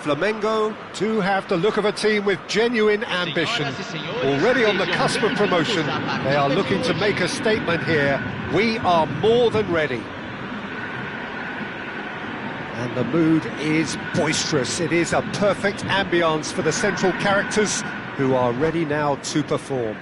Flamengo do have the look of a team with genuine ambition. Already on the cusp of promotion, they are looking to make a statement here. We are more than ready. And the mood is boisterous. It is a perfect ambience for the central characters who are ready now to perform.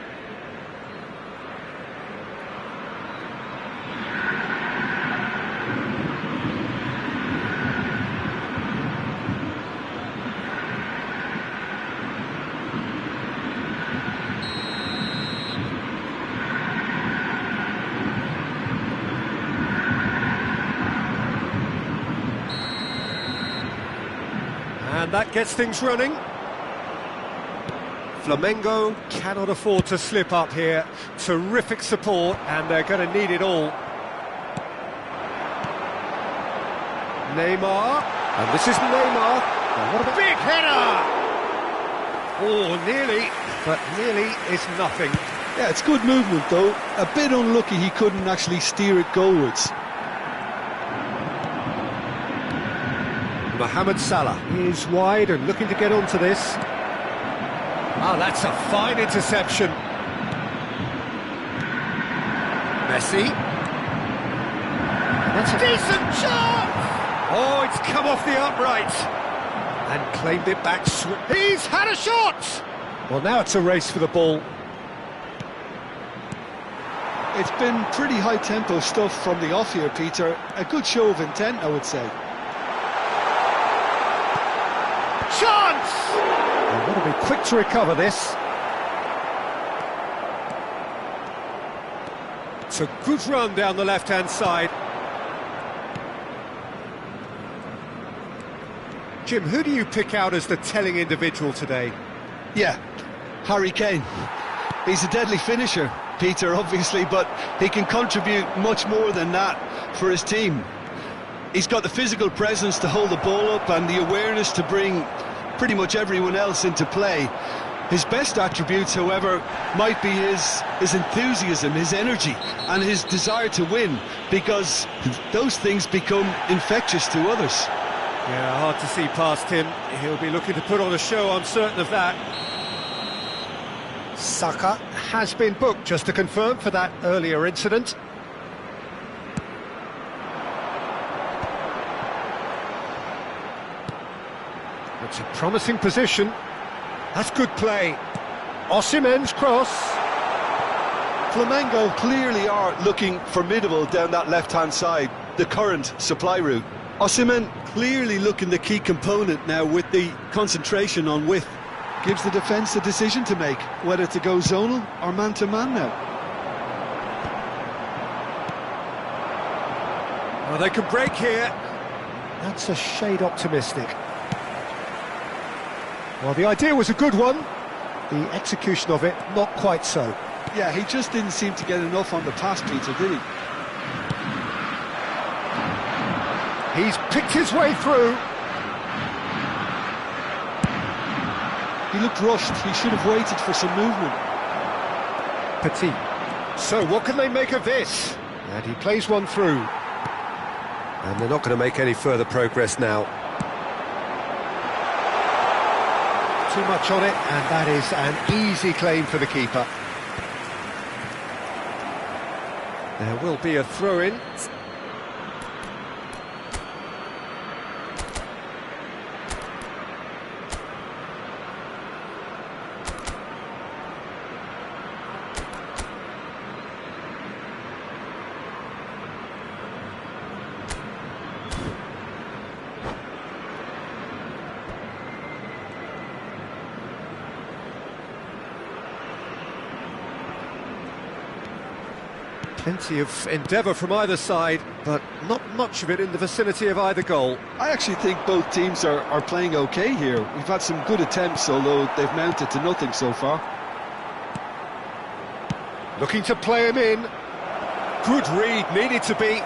And that gets things running. Flamengo cannot afford to slip up here. Terrific support, and they're going to need it all. Neymar, and this is Neymar. Oh, what a big header! Oh, nearly, but nearly is nothing. Yeah, it's good movement though. A bit unlucky he couldn't actually steer it goalwards. Mohamed Salah is wide and looking to get onto this. Oh, that's a fine interception. Messi. That's a decent chance! Oh, it's come off the upright. And claimed it back. He's had a shot! Well, now it's a race for the ball. It's been pretty high-tempo stuff from the off here, Peter. A good show of intent, I would say. Chance! They want to be quick to recover this. It's a good run down the left-hand side. Jim, who do you pick out as the telling individual today? Yeah, Harry Kane. He's a deadly finisher, Peter, obviously, but he can contribute much more than that for his team. He's got the physical presence to hold the ball up and the awareness to bring pretty much everyone else into play. His best attributes, however, might be his enthusiasm, his energy, and his desire to win, because those things become infectious to others. Yeah, hard to see past him. He'll be looking to put on a show, I'm certain of that. Saka has been booked, just to confirm, for that earlier incident. It's a promising position. That's good play. Osimhen's cross. Flamengo clearly are looking formidable down that left-hand side, the current supply route. Osimhen clearly looking the key component now with the concentration on width. Gives the defence a decision to make, whether to go zonal or man-to-man now. Well, they can break here. That's a shade optimistic. Well, the idea was a good one. The execution of it, not quite so. Yeah, he just didn't seem to get enough on the pass, Peter, did he? He's picked his way through. He looked rushed. He should have waited for some movement. Petit. So, what can they make of this? And he plays one through. And they're not going to make any further progress now. Too much on it, and that is an easy claim for the keeper. There will be a throw-in. Plenty of endeavour from either side, but not much of it in the vicinity of either goal. I actually think both teams are playing okay here. We've had some good attempts, although they've mounted to nothing so far. Looking to play him in. Good read, needed to be.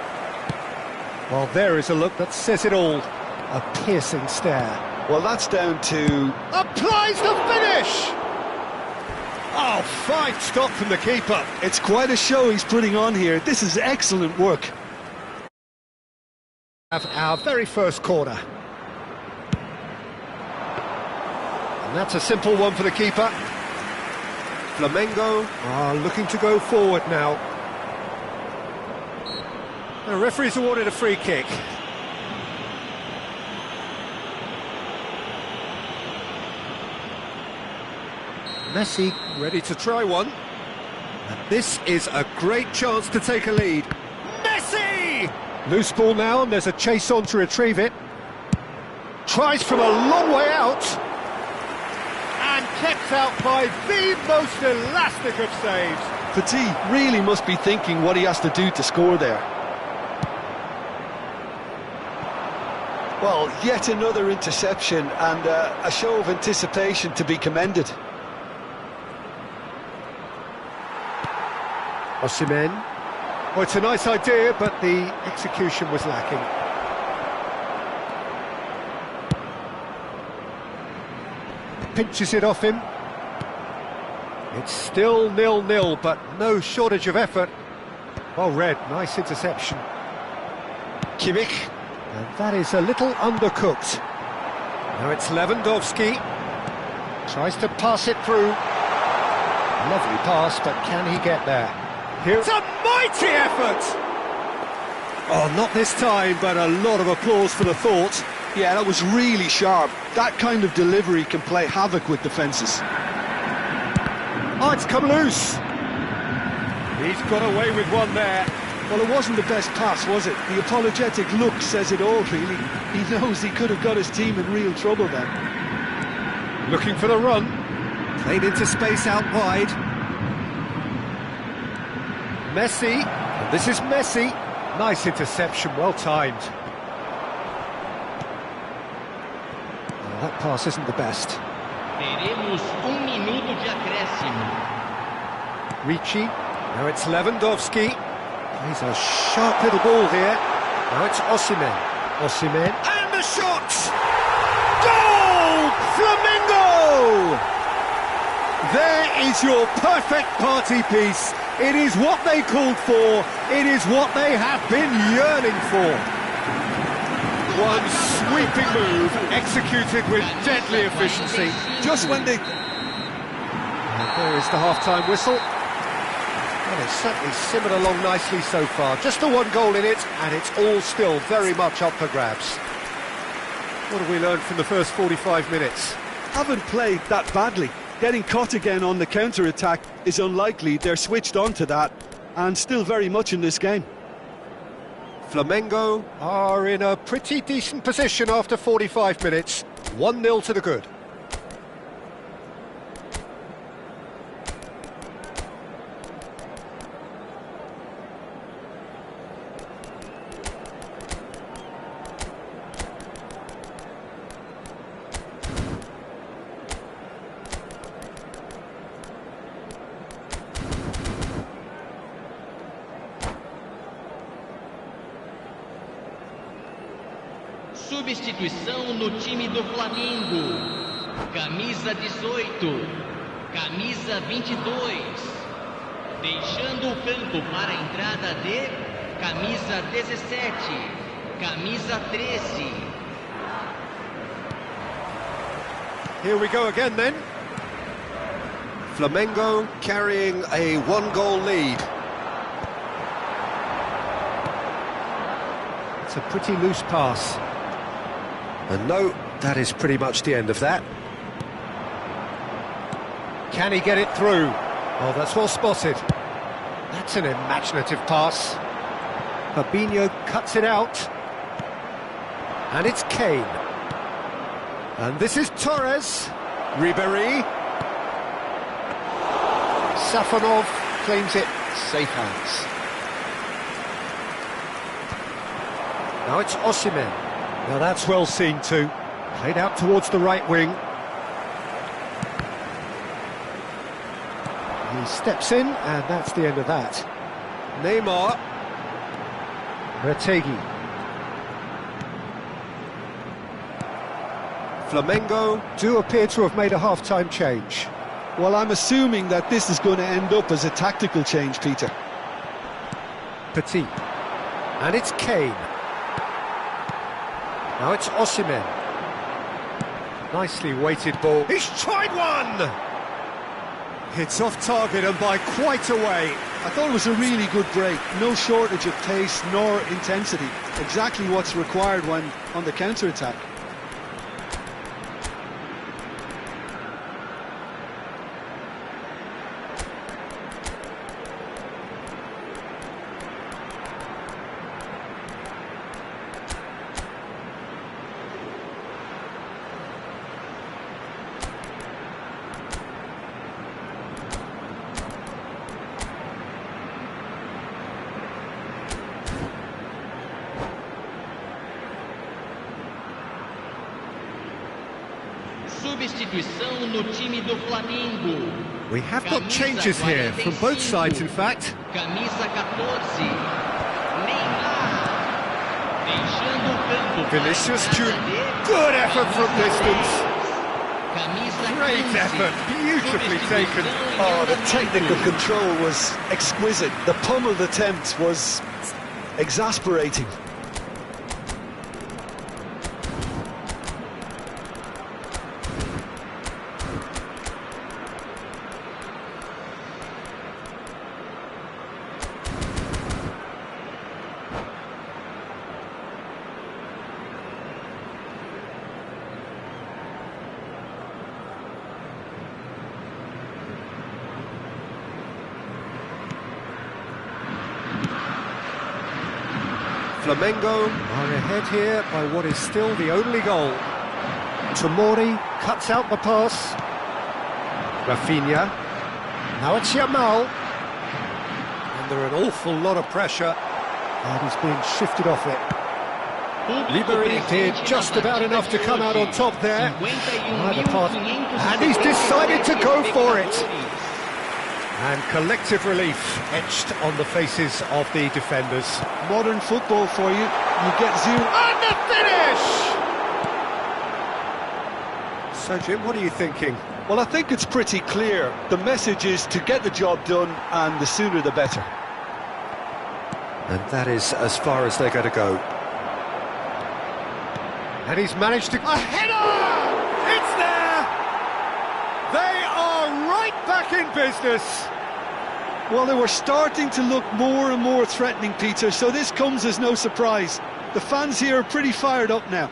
Well, there is a look that says it all. A piercing stare. Well, that's down to... Applies the finish! Oh, fine stop from the keeper. It's quite a show he's putting on here. This is excellent work. Our very first corner. And that's a simple one for the keeper. Flamengo are looking to go forward now. The referee's awarded a free kick. Messi ready to try one. And this is a great chance to take a lead. Messi! Loose ball now, and there's a chase on to retrieve it. Tries from a long way out. And kept out by the most elastic of saves. Petit really must be thinking what he has to do to score there. Well, yet another interception, and a show of anticipation to be commended. Osimhen. Well, it's a nice idea, but the execution was lacking. Pinches it off him. It's still 0-0, but no shortage of effort. Well read, nice interception. Kimmich. And that is a little undercooked. Now it's Lewandowski. Tries to pass it through. Lovely pass, but can he get there? Here's a mighty effort! Oh, not this time, but a lot of applause for the thought. Yeah, that was really sharp. That kind of delivery can play havoc with defences. Oh, it's come loose. He's got away with one there. Well, it wasn't the best pass, was it? The apologetic look says it all, really. He knows he could have got his team in real trouble then. Looking for the run. Played into space out wide. Messi. And this is Messi. Nice interception, well timed. Well, that pass isn't the best. Teremos minuto de acréscimo. Ricci. Now it's Lewandowski. Plays a sharp little ball here. Now it's Osimhen. Osimhen. And the shot! Goal! Flamengo! There is your perfect party piece. It is what they called for. It is what they have been yearning for. One sweeping move, executed with deadly efficiency. Just when they... And there is the half-time whistle. Well, it's certainly simmered along nicely so far. Just the one goal in it, and it's all still very much up for grabs. What have we learned from the first 45 minutes? Haven't played that badly. Getting caught again on the counter-attack is unlikely. They're switched on to that, and still very much in this game. Flamengo are in a pretty decent position after 45 minutes. 1-0 to the good. Substituição no time do Flamengo. Camisa 18, camisa 22. Deixando o campo para a entrada de camisa 17, camisa 13. Here we go again then. Flamengo carrying a one-goal lead. It's a pretty loose pass. And no, that is pretty much the end of that. Can he get it through? Oh, that's well spotted. That's an imaginative pass. Fabinho cuts it out. And it's Kane. And this is Torres. Ribéry. Safonov claims it. Safe hands. Now it's Osimhen. Now that's well seen too. Played out towards the right wing. He steps in, and that's the end of that. Neymar. Retegi. Flamengo do appear to have made a half-time change. Well, I'm assuming that this is going to end up as a tactical change, Peter. Petit. And it's Kane. Now it's Osimhen. Nicely weighted ball. He's tried one! It's off target and by quite a way. I thought it was a really good break. No shortage of pace nor intensity. Exactly what's required when on the counter-attack. Substituição no time do Flamengo. We have got changes here from both sides, in fact. Camisa 14. Neymar. Deixando o campo. Vinicius Junior. Good effort from distance. Great effort, beautifully taken. Oh, the technical control was exquisite. The pummeled attempt was exasperating. Flamengo are ahead here by what is still the only goal. Tomori cuts out the pass. Rafinha. Now it's Yamal. Under an awful lot of pressure. And he's being shifted off it. Ribery did just about enough to come out on top there. And he's decided to go for it. And collective relief etched on the faces of the defenders. Modern football for you. You get zero. And the finish! So, Jim, what are you thinking? Well, I think it's pretty clear. The message is to get the job done, and the sooner the better. And that is as far as they're going to go. And he's managed to... A header! It's there! They are right back in business. Well, they were starting to look more and more threatening, Peter, so this comes as no surprise. The fans here are pretty fired up now.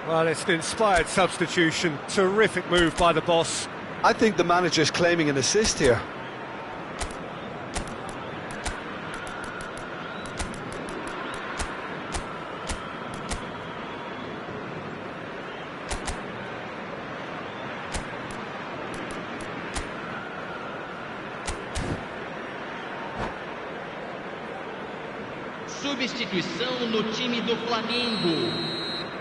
Well, it's an inspired substitution. Terrific move by the boss. I think the manager's claiming an assist here. Substituição no time do Flamengo.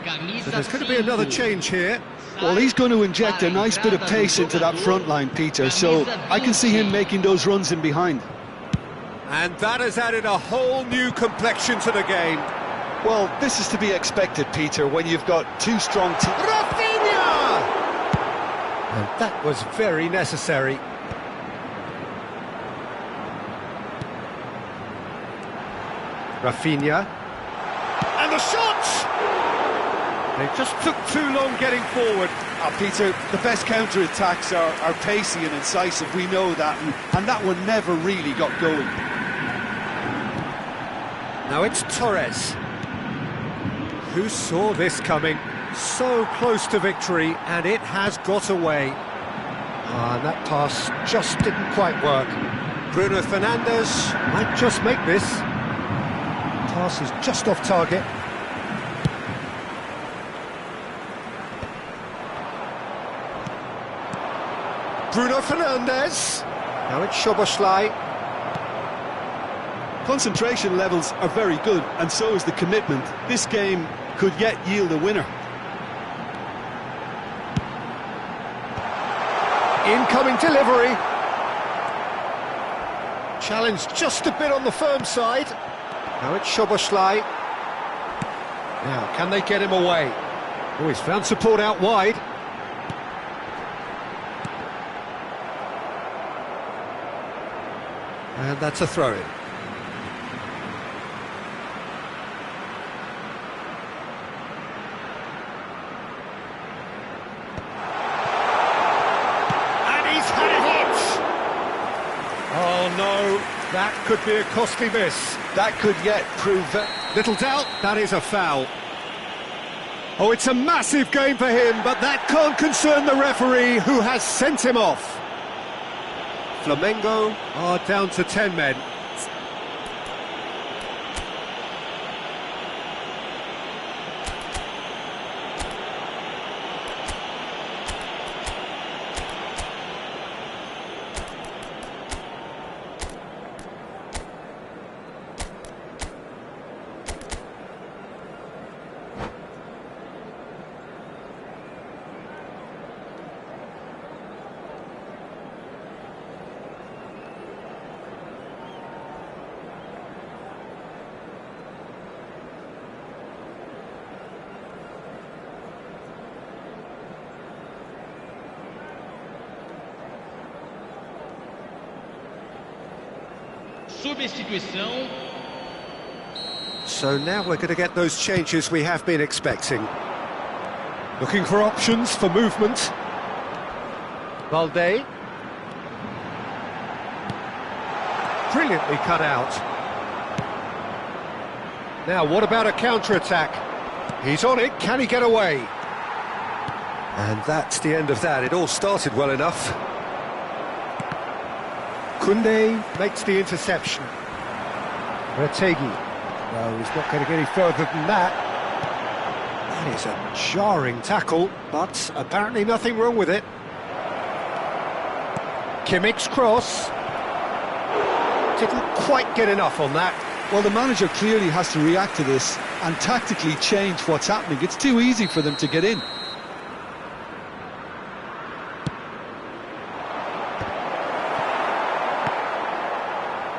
Camisa So there's going to be another change here. Well, he's going to inject a nice bit of pace into that front line, Peter, so I can see him making those runs in behind. And that has added a whole new complexion to the game. Well, this is to be expected, Peter, when you've got two strong teams. Rafinha! And that was very necessary. Rafinha. And the shot! They just took too long getting forward. Peter, the best counter-attacks are pacey and incisive, we know that, and that one never really got going. Now it's Torres. Who saw this coming? So close to victory, and it has got away. And that pass just didn't quite work. Bruno Fernandes might just make this. Pass is just off target. Bruno Fernandes. Now it's Szoboszlai. Concentration levels are very good, and so is the commitment. This game could yet yield a winner. Incoming delivery. Challenge just a bit on the firm side. Now it's Szoboszlai. Now, can they get him away? Oh, he's found support out wide. And that's a throw-in. That could be a costly miss. That could yet prove Little doubt, that is a foul. Oh, it's a massive game for him, but that can't concern the referee, who has sent him off. Flamengo are down to 10 men. Substituição. So now we're going to get those changes we have been expecting. Looking for options for movement. Valde. Brilliantly cut out. Now, what about a counter-attack? He's on it, can he get away? And that's the end of that. It all started well enough. Koundé makes the interception. Retegi. No, he's not going to get any further than that. That is a jarring tackle, but apparently nothing wrong with it. Kimmich's cross. Didn't quite get enough on that. Well, the manager clearly has to react to this and tactically change what's happening. It's too easy for them to get in.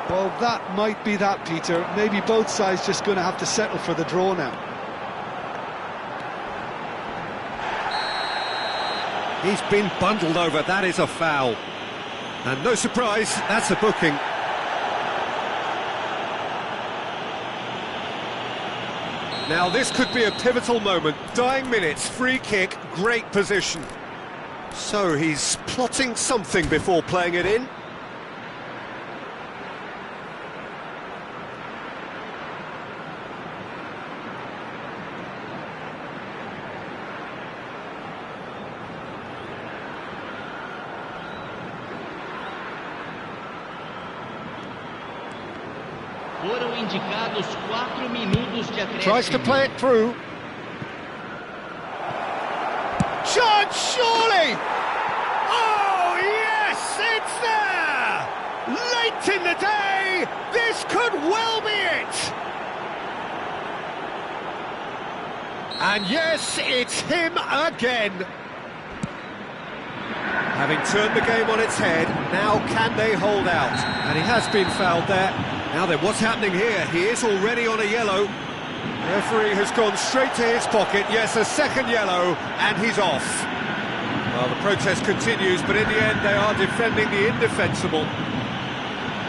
Well, that might be that, Peter. Maybe both sides just going to have to settle for the draw now. He's been bundled over, that is a foul. And no surprise, that's a booking. Now this could be a pivotal moment. Dying minutes, free kick, great position. So he's plotting something before playing it in. Foram indicados 4 minutos de acréscimo. Tries to play it through. Chance, surely! Oh, yes, it's there! Late in the day, this could well be it! And yes, it's him again. Having turned the game on its head, now can they hold out? And he has been fouled there. Now then, what's happening here? He is already on a yellow. The referee has gone straight to his pocket. Yes, a second yellow, and he's off. Well, the protest continues, but in the end they are defending the indefensible.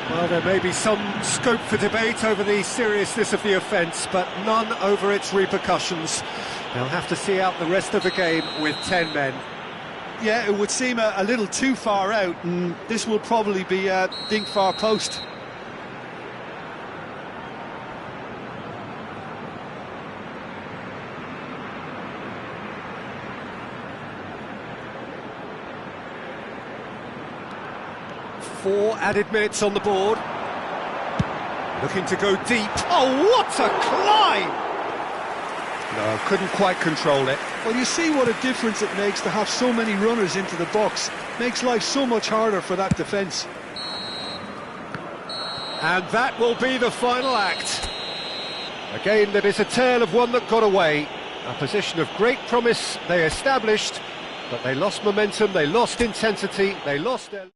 Well, there may be some scope for debate over the seriousness of the offence, but none over its repercussions. They'll have to see out the rest of the game with 10 men. Yeah, it would seem a little too far out, and this will probably be a dink far post. Four added minutes on the board. Looking to go deep. Oh, what a climb! No, couldn't quite control it. Well, you see what a difference it makes to have so many runners into the box. Makes life so much harder for that defence. And that will be the final act. A game that is a tale of one that got away. A position of great promise they established, but they lost momentum, they lost intensity, they lost their...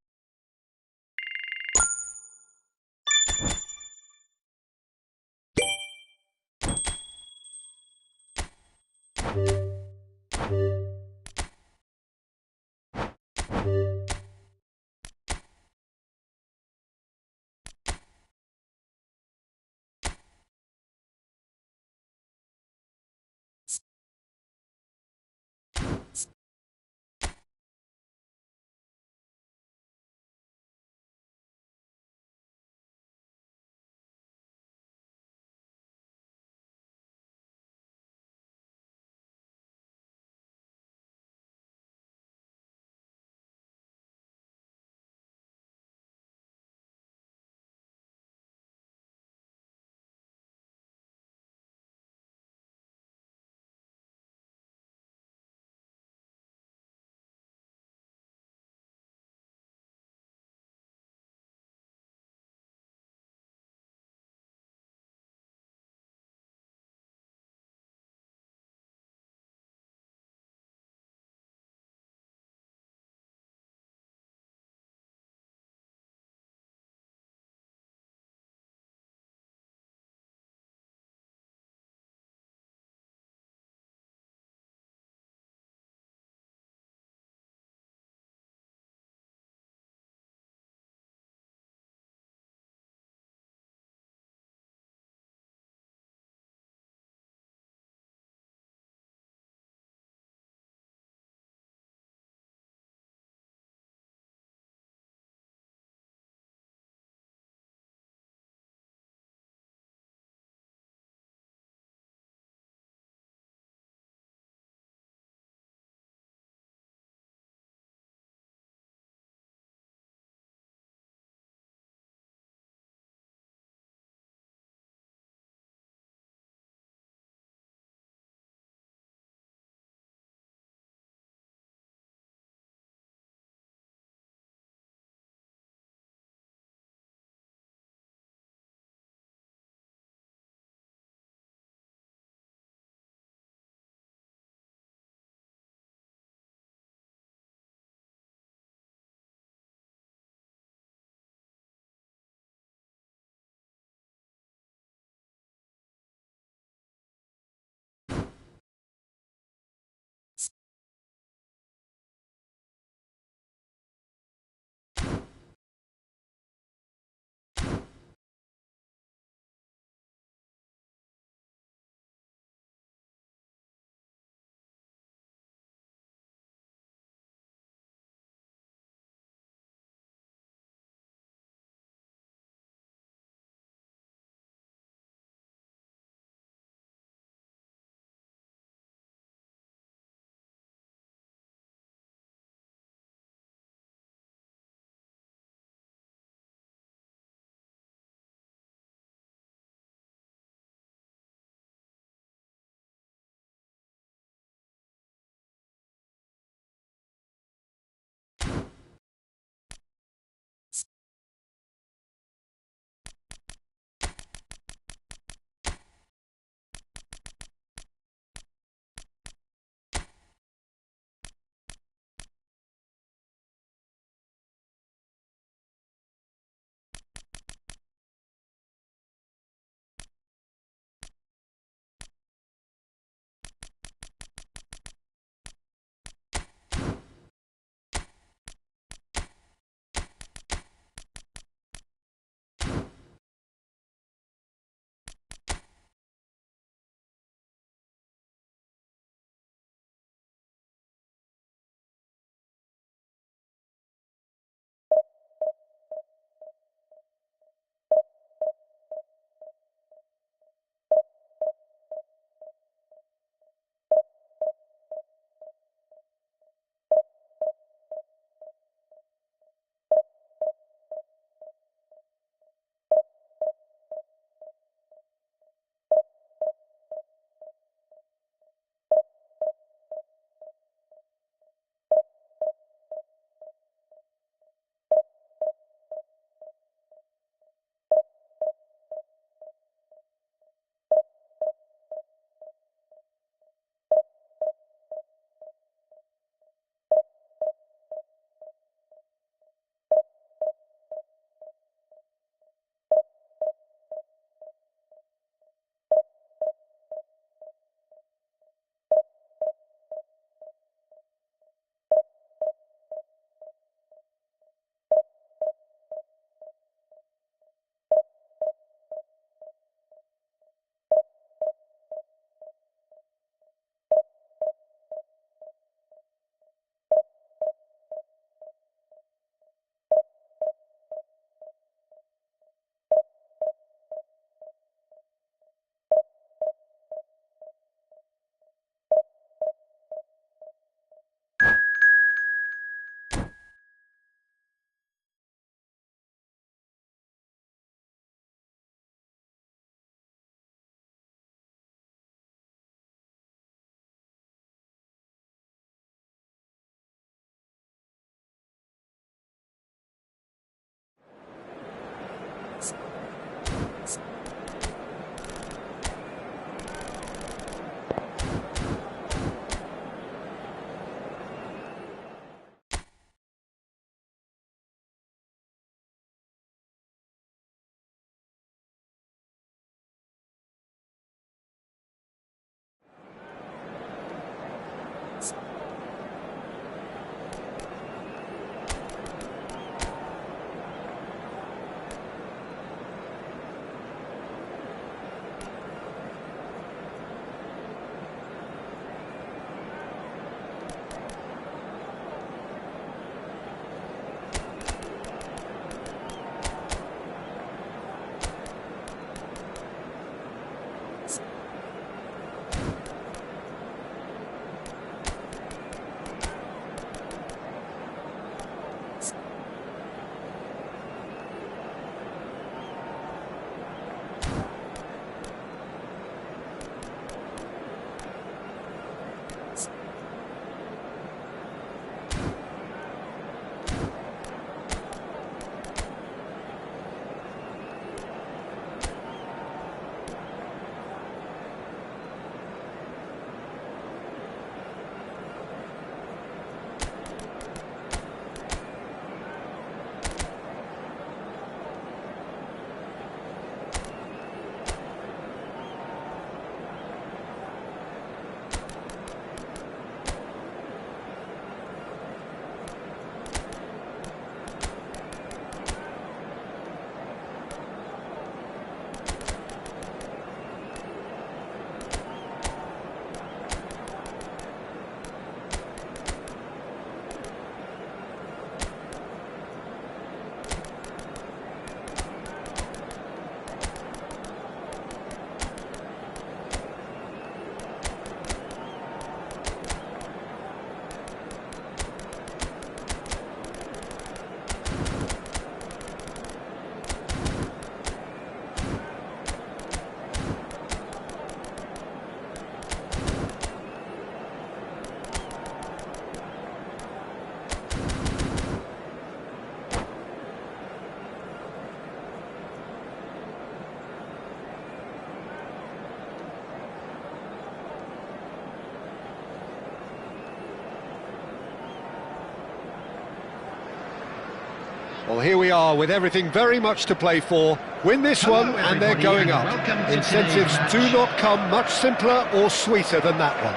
Well, here we are with everything very much to play for. Win this one and they're going up. Incentives do not come much simpler or sweeter than that one.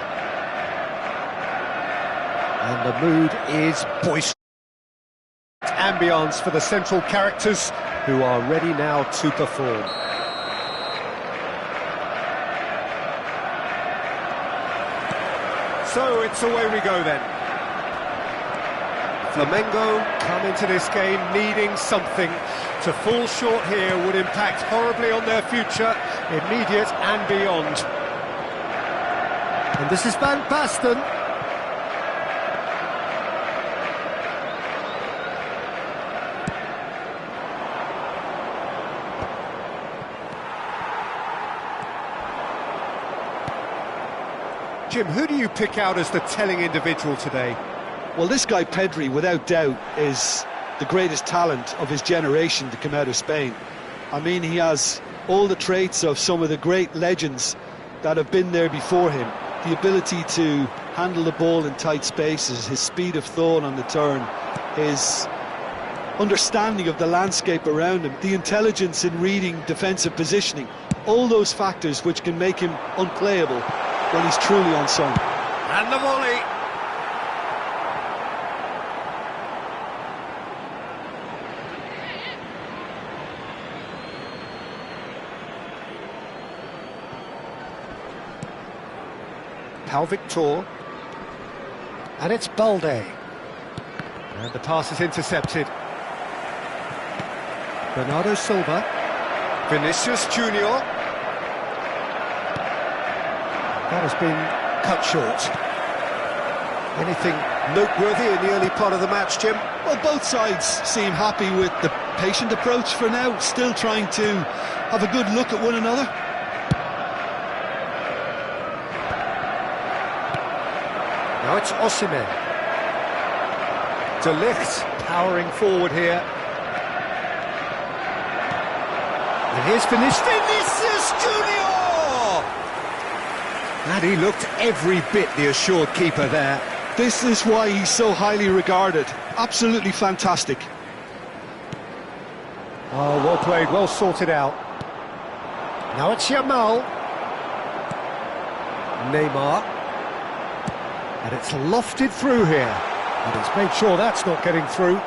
And the mood is boisterous. Ambience for the central characters who are ready now to perform. So it's away we go then. Flamengo come into this game needing something. To fall short here would impact horribly on their future, immediate and beyond. And this is Van Basten. Jim, who do you pick out as the telling individual today? Well, this guy Pedri, without doubt, is the greatest talent of his generation to come out of Spain. I mean, he has all the traits of some of the great legends that have been there before him. The ability to handle the ball in tight spaces, his speed of thought on the turn, his understanding of the landscape around him, the intelligence in reading defensive positioning, all those factors which can make him unplayable when he's truly unsung. And the volley. Pau Victor. And it's Balde. And the pass is intercepted. Bernardo Silva. Vinicius Junior. That has been cut short. Anything noteworthy in the early part of the match, Jim? Well, both sides seem happy with the patient approach for now, still trying to have a good look at one another. Now it's Osimhen. De Ligt powering forward here. And here's Vinicius Junior! And he looked every bit the assured keeper there. This is why he's so highly regarded. Absolutely fantastic. Oh, well played, well sorted out. Now it's Yamal. Neymar. And it's lofted through here. And it's made sure that's not getting through.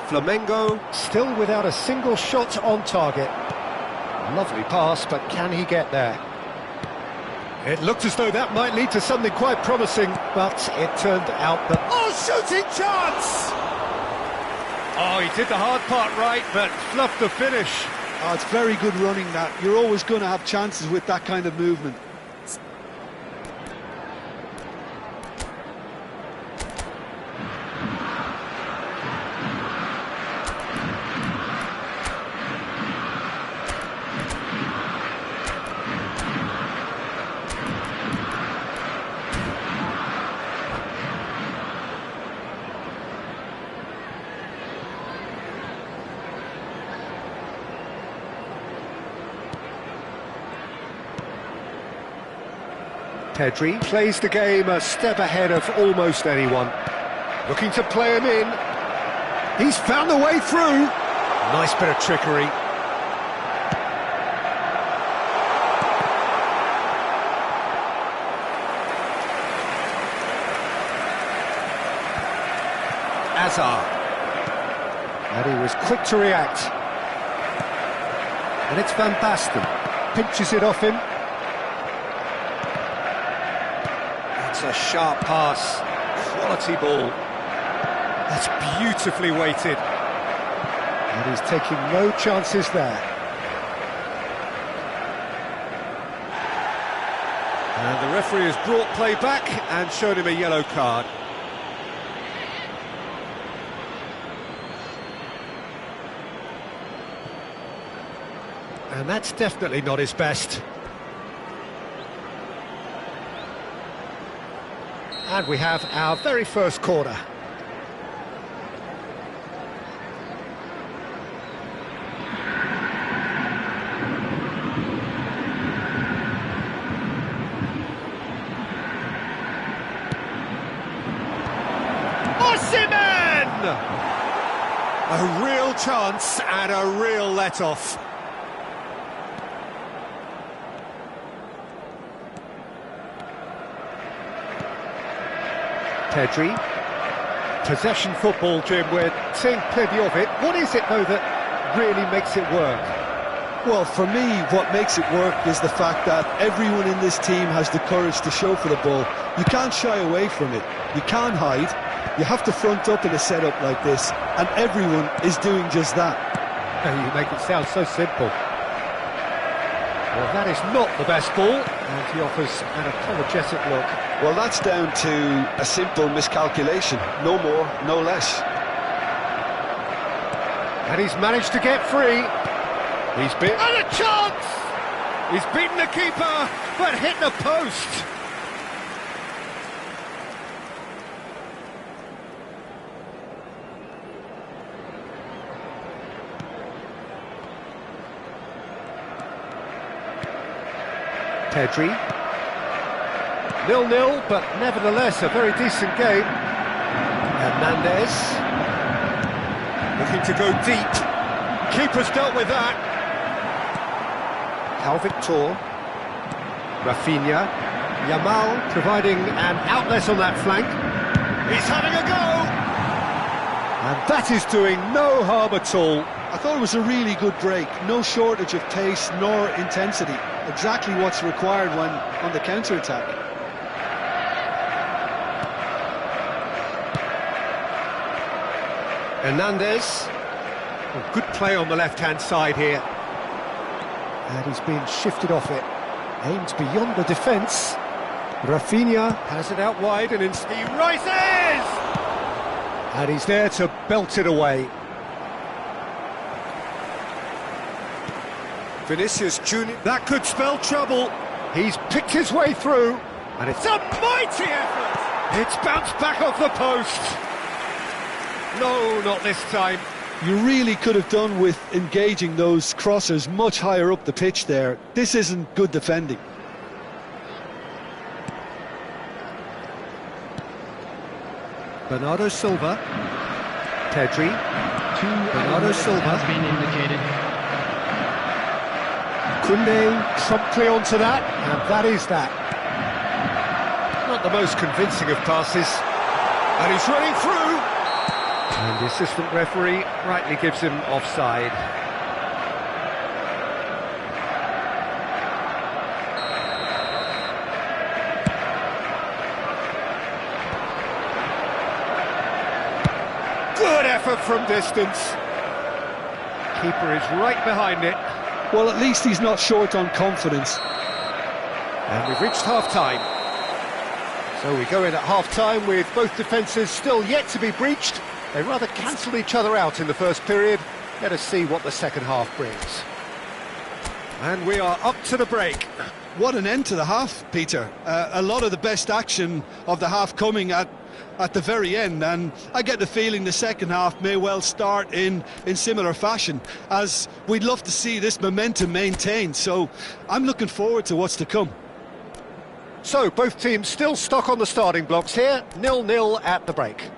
Flamengo still without a single shot on target. Lovely pass, but can he get there? It looked as though that might lead to something quite promising, but it turned out that... Oh, shooting chance! Oh, he did the hard part right, but fluffed the finish. Oh, it's very good running that. You're always going to have chances with that kind of movement. Pedri plays the game a step ahead of almost anyone. Looking to play him in. He's found the way through. Nice bit of trickery. Azar. And he was quick to react. And it's Van Basten. Pinches it off him. A sharp pass, quality ball. That's beautifully weighted. And he's taking no chances there. And the referee has brought play back and shown him a yellow card. And that's definitely not his best. And we have our very first corner. Osimhen! 1-0 A real chance and a real let-off. Pedri. Possession football, Jim, we're seeing plenty of it. What is it, though, that really makes it work? Well, for me, what makes it work is the fact that everyone in this team has the courage to show for the ball. You can't shy away from it. You can't hide. You have to front up in a setup like this, and everyone is doing just that. You make it sound so simple. Well, that is not the best ball, and he offers an apologetic look. Well, that's down to a simple miscalculation. No more, no less. And he's managed to get free. He's been... And a chance! He's beaten the keeper, but hit the post. Pedri. 0-0, but nevertheless a very decent game. Hernandez. Looking to go deep. Keeper's dealt with that. Victor. Rafinha. Yamal providing an outlet on that flank. He's having a go! And that is doing no harm at all. I thought it was a really good break. No shortage of pace nor intensity. Exactly what's required when on the counter-attack. Hernandez. Oh, good play on the left-hand side here. And he's being shifted off it. Aimed beyond the defence. Rafinha has it out wide and he rises! And he's there to belt it away. Vinicius Junior, that could spell trouble. He's picked his way through, and it's a mighty effort. It's bounced back off the post. No, not this time. You really could have done with engaging those crossers much higher up the pitch there. This isn't good defending. Bernardo Silva. Pedri. Bernardo Silva has been indicated. Koundé promptly onto that, and that is that. Not the most convincing of passes. And he's running through. And the assistant referee rightly gives him offside. Good effort from distance. Keeper is right behind it. Well, at least he's not short on confidence. And we've reached half-time. So we go in at half-time with both defences still yet to be breached. They rather cancelled each other out in the first period. Let us see what the second half brings. And we are up to the break. What an end to the half, Peter. A lot of the best action of the half coming at the very end, and I get the feeling the second half may well start in similar fashion, as we'd love to see this momentum maintained. So I'm looking forward to what's to come. So both teams still stuck on the starting blocks here, 0-0 at the break.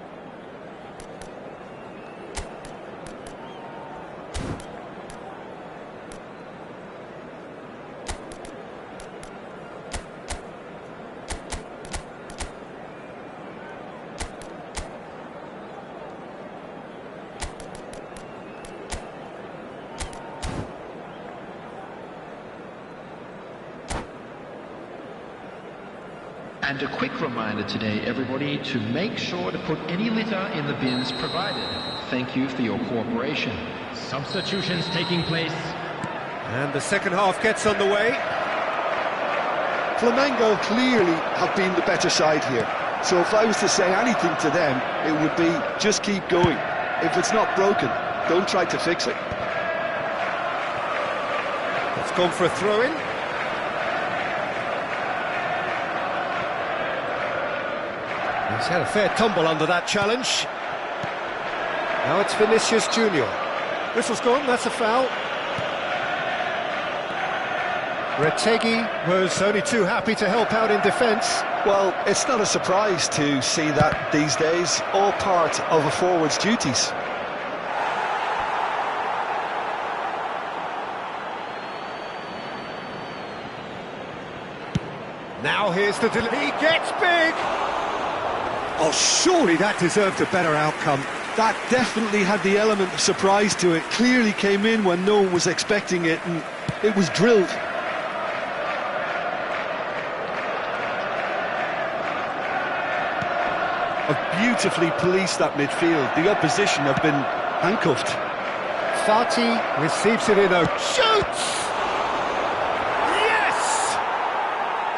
And a quick reminder today, everybody, to make sure to put any litter in the bins provided. Thank you for your cooperation. Substitutions taking place. And the second half gets underway. Flamengo clearly have been the better side here. So if I was to say anything to them, it would be just keep going. If it's not broken, don't try to fix it. It's gone for a throw-in. He's had a fair tumble under that challenge. Now it's Vinicius Junior. Whistle's gone, that's a foul. Retegi was only too happy to help out in defence. Well, it's not a surprise to see that these days, all part of a forward's duties. Now here's the delivery. He gets big! Oh, surely that deserved a better outcome. That definitely had the element of surprise to it. Clearly came in when no one was expecting it, and it was drilled. Beautifully policed that midfield. The opposition have been handcuffed. Fati receives it in a shoots! Yes!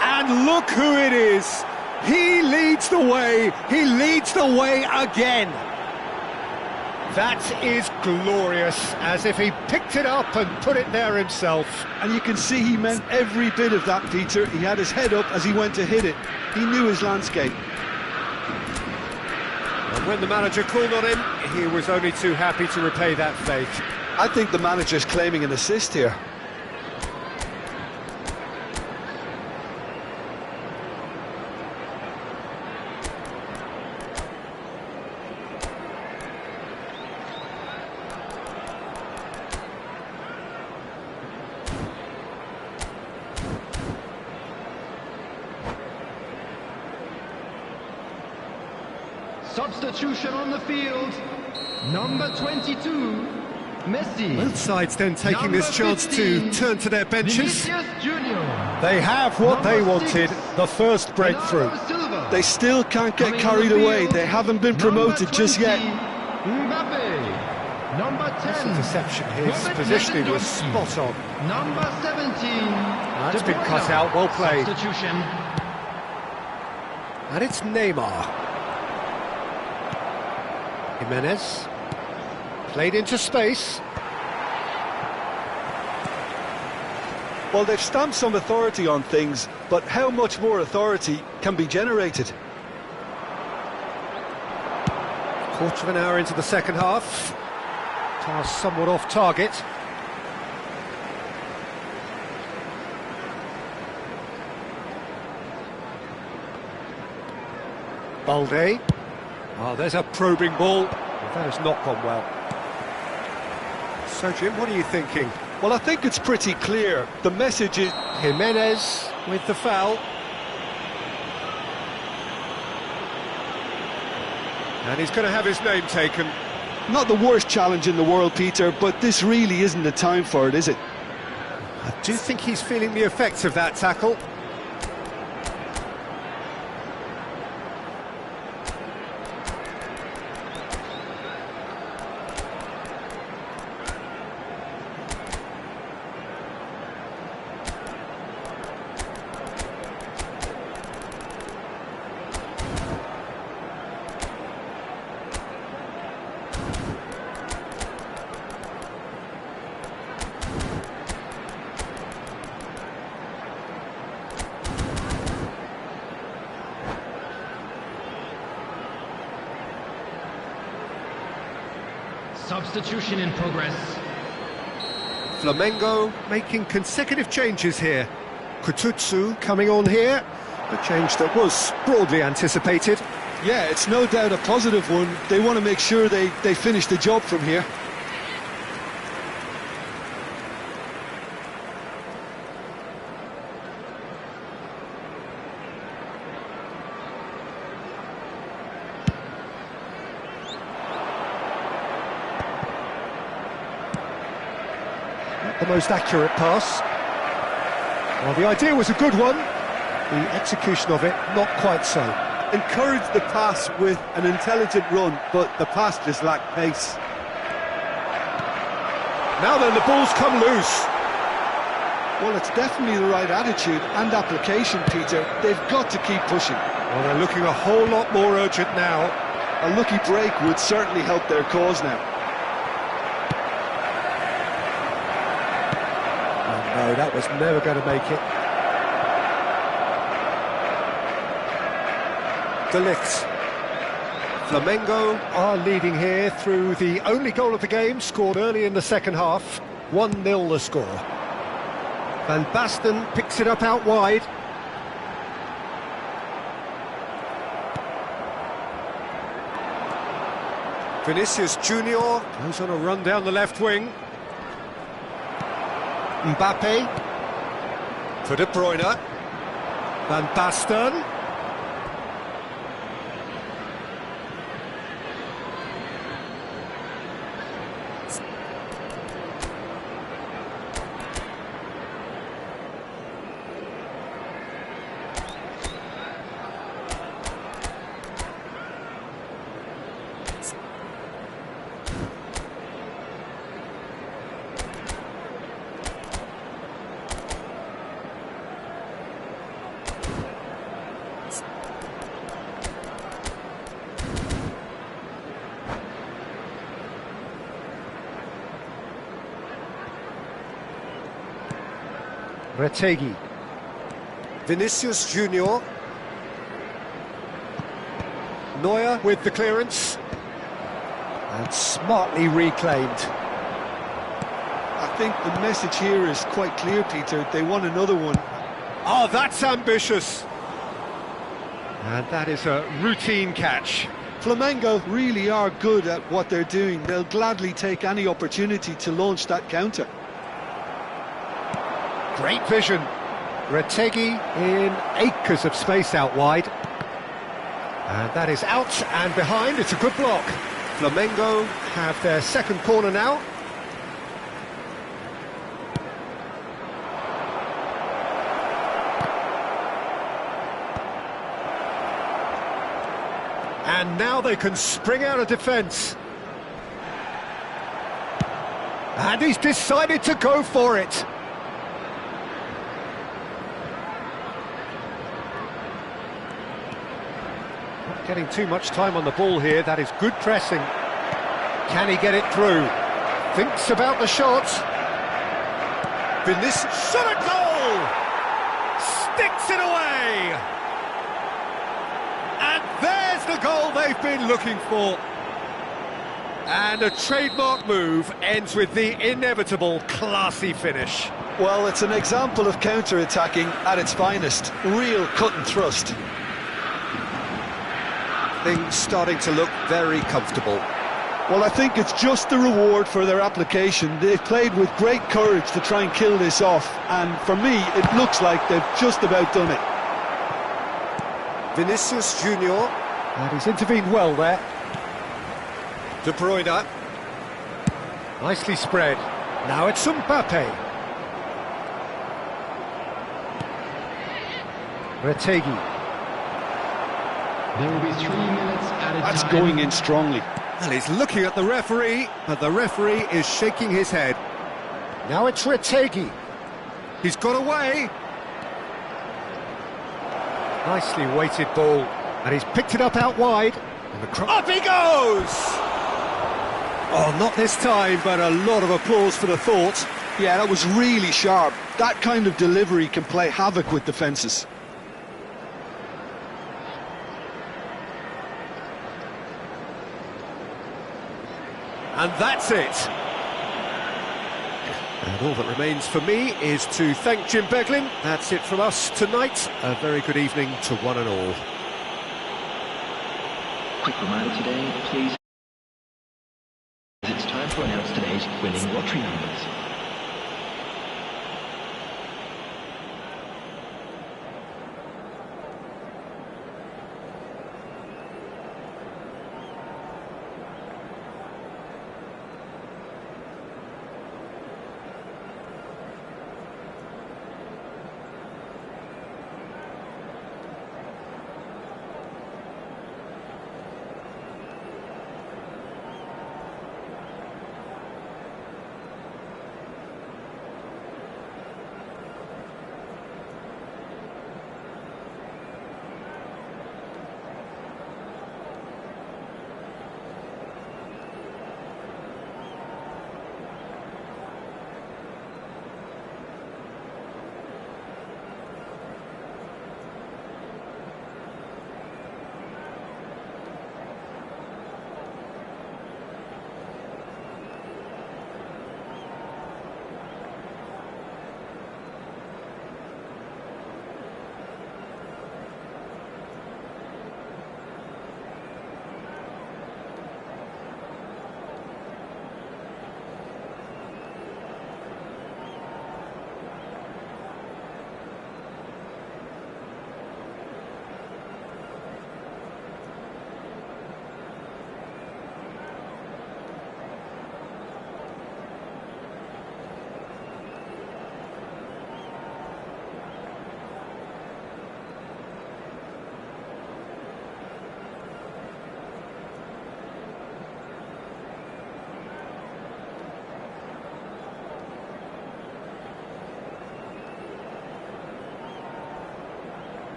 And look who it is! He leads the way! He leads the way again! That is glorious, as if he picked it up and put it there himself. And you can see he meant every bit of that, Peter. He had his head up as he went to hit it. He knew his landscape. And when the manager called on him, he was only too happy to repay that faith. I think the manager's claiming an assist here. Substitution on the field, number 22, Messi. Both sides then taking Number this chance 15, to turn to their benches. Vinicius Junior. They have what they Number wanted, 6, the first breakthrough. Bernardo Silva. They still can't get Coming carried on the away. field, They haven't been promoted number just 20, yet. Mbappe. Number 10, That's a deception. His Robert positioning was Lewandowski. spot on. Number 17, That's De been Bruyne. cut out, well played. Substitution. And it's Neymar. Jimenez. Played into space. Well, they've stamped some authority on things, but how much more authority can be generated? Quarter of an hour into the second half. Pass somewhat off target. Balde. Oh, there's a probing ball. That has not gone well. So, Jim, what are you thinking? Well, I think it's pretty clear. The message is... Jimenez with the foul. And he's going to have his name taken. Not the worst challenge in the world, Peter, but this really isn't the time for it, is it? I do think he's feeling the effects of that tackle. Substitution in progress. Flamengo making consecutive changes here. Kututsu coming on here, a change that was broadly anticipated. Yeah, it's no doubt a positive one. They want to make sure they finish the job from here. The most accurate pass. Well, the idea was a good one. The execution of it, not quite so. Encouraged the pass with an intelligent run, but the pass just lacked pace. Now then, the ball's come loose. Well, it's definitely the right attitude and application, Peter. They've got to keep pushing. Well, they're looking a whole lot more urgent now. A lucky break would certainly help their cause now. No, that was never going to make it. De Ligt. Flamengo are leading here through the only goal of the game, scored early in the second half. 1-0 the score. Van Basten picks it up out wide. Vinicius Junior goes on a run down the left wing. Mbappe for De Bruyne. Van Basten. Retegi. Vinicius Junior. Neuer with the clearance. And smartly reclaimed. I think the message here is quite clear, Peter. They want another one. Oh, that's ambitious. And that is a routine catch. Flamengo really are good at what they're doing. They'll gladly take any opportunity to launch that counter. Great vision. Retegi in acres of space out wide. And that is out and behind. It's a good block. Flamengo have their second corner now. And now they can spring out of defence. And he's decided to go for it. Not getting too much time on the ball here. That is good pressing. Can he get it through? Thinks about the shot. Vinicius shot at goal! Sticks it away! And there's the goal they've been looking for. And a trademark move ends with the inevitable classy finish. Well, it's an example of counter-attacking at its finest. Real cut and thrust. Things starting to look very comfortable. Well, I think it's just the reward for their application. They've played with great courage to try and kill this off, and for me, it looks like they've just about done it. Vinicius Junior, and he's intervened well there. De Bruyne, nicely spread. Now it's Mbappe. Retegi. There will be 3 minutes added That's time. going in strongly. Well, he's looking at the referee, but the referee is shaking his head. Now it's Retegi. He's got away. Nicely weighted ball, and he's picked it up out wide. And up he goes! Oh, not this time, but a lot of applause for the thought. Yeah, that was really sharp. That kind of delivery can play havoc with defences. And that's it. And all that remains for me is to thank Jim Beglin. That's it from us tonight. A very good evening to one and all. Quick reminder today, please. It's time to announce today's winning lottery numbers.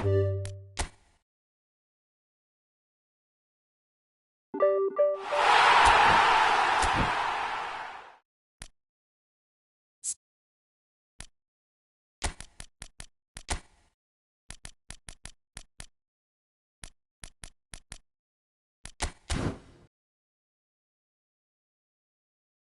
it.